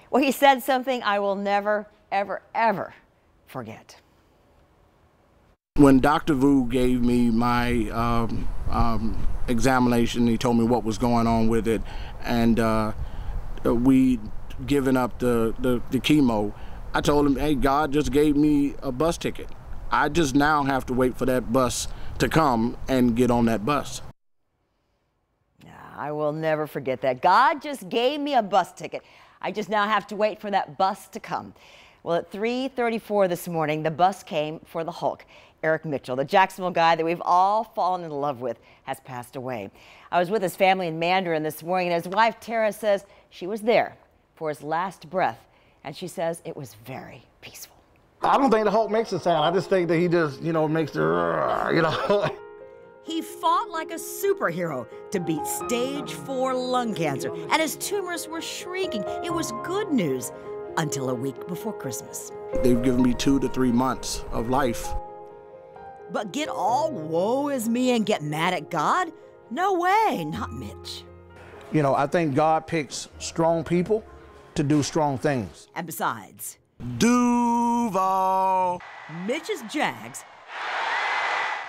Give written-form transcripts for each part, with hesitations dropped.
Well, he said something I will never, ever, ever forget. When Dr. Vu gave me my examination, he told me what was going on with it, and we given up the chemo. I told him, hey, God just gave me a bus ticket. I just now have to wait for that bus to come and get on that bus. I will never forget that. God just gave me a bus ticket. I just now have to wait for that bus to come. Well, at 3:34 this morning, the bus came for the Hulk. Eric Mitchell, the Jacksonville guy that we've all fallen in love with, has passed away. I was with his family in Mandarin this morning, and his wife, Tara, says she was there for his last breath, and she says it was very peaceful. I don't think the Hulk makes a sound. I just think that he just, makes the, He fought like a superhero to beat stage 4 lung cancer, and his tumors were shrinking. It was good news until a week before Christmas. They've given me 2 to 3 months of life. But get all woe is me and get mad at God? No way, not Mitch. I think God picks strong people to do strong things. And besides, Duval. Mitch's Jags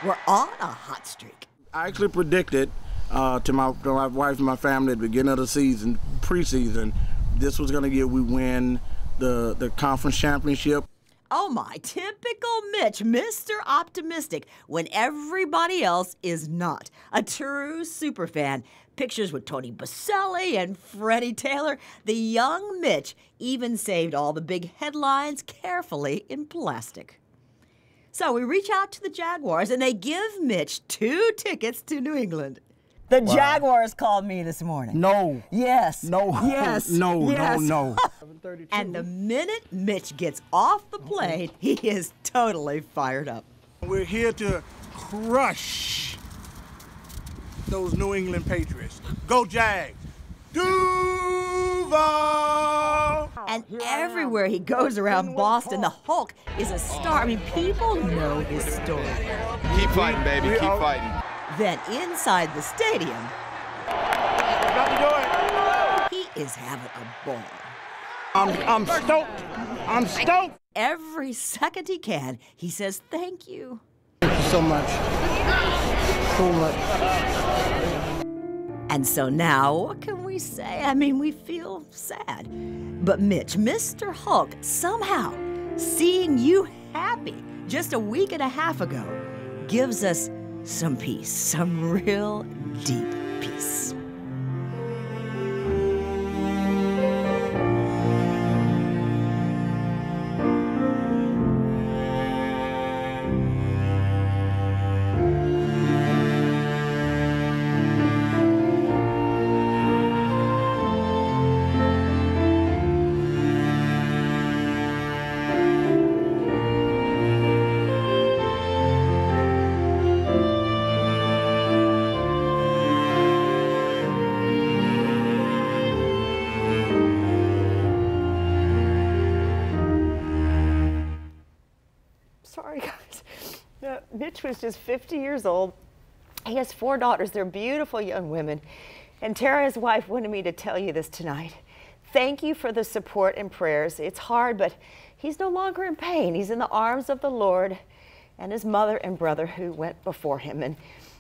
were on a hot streak. I actually predicted to my wife and my family at the beginning of the season, preseason, this was going to get we win the conference championship. Oh my, typical Mitch, Mr. Optimistic, when everybody else is not. A true superfan. Pictures with Tony Baselli and Freddie Taylor. The young Mitch even saved all the big headlines carefully in plastic. So we reach out to the Jaguars, and they give Mitch 2 tickets to New England. The Jaguars called me this morning. No. Yes. No. Yes. No, yes. no. And the minute Mitch gets off the plane, he is totally fired up. We're here to crush those New England Patriots. Go Jags! Duval! And everywhere he goes around Boston, the Hulk is a star. I mean, people know his story. Keep fighting, baby. Keep fighting. Then inside the stadium, he is having a ball. I'm stoked. I'm stoked. Every second he can, he says thank you. Thank you so much. So much. And so now, what can we say? I mean, we feel sad. But Mitch, Mr. Hulk, somehow seeing you happy just a week and a half ago gives us some peace, some real deep peace. Sorry, guys. Mitch was just 50 years old. He has 4 daughters. They're beautiful young women. And Tara, his wife, wanted me to tell you this tonight. Thank you for the support and prayers. It's hard, but he's no longer in pain. He's in the arms of the Lord and his mother and brother who went before him. And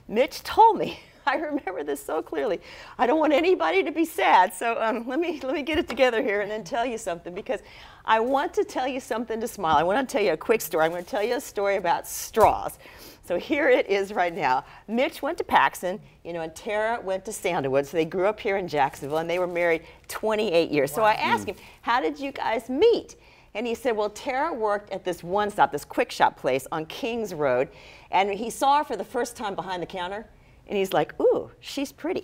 Mitch told me, I remember this so clearly, I don't want anybody to be sad. So let me get it together here and then tell you something, because I want to tell you something to smile. I want to tell you a quick story. I'm going to tell you a story about straws. So here it is right now. Mitch went to Paxson, and Tara went to Sandalwood. So they grew up here in Jacksonville, and they were married 28 years. Wow. So I asked him, how did you guys meet? And he said, well, Tara worked at this one stop, this quick shop place on Kings Road, and he saw her for the first time behind the counter. And he's like, ooh, she's pretty.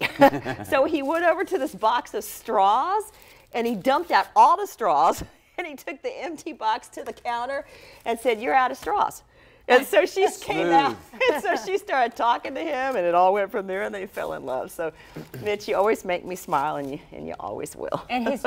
So he went over to this box of straws, and he dumped out all the straws, and he took the empty box to the counter and said, you're out of straws. And so she came out, and so she started talking to him, and it all went from there, and they fell in love. So, Mitch, you always make me smile, and you always will. And his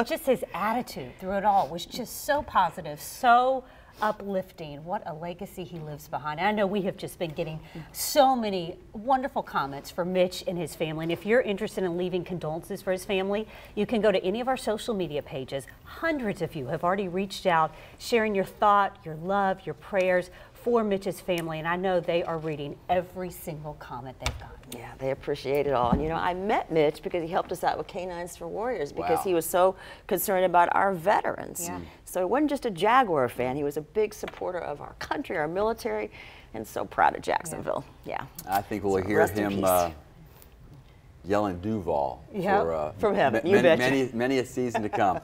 attitude through it all was just so positive, so uplifting. What a legacy he leaves behind. And I know we have just been getting so many wonderful comments for Mitch and his family. And if you're interested in leaving condolences for his family, you can go to any of our social media pages. Hundreds of you have already reached out, sharing your thought, your love, your prayers for Mitch's family. And I know they are reading every single comment they've gotten. Yeah, they appreciate it all. And you know, I met Mitch because he helped us out with Canines for Warriors because he was so concerned about our veterans. Yeah. So he wasn't just a Jaguar fan, he was a big supporter of our country, our military, and so proud of Jacksonville. Yeah. I think we'll hear him yelling Duval from him. You betcha. many a season to come.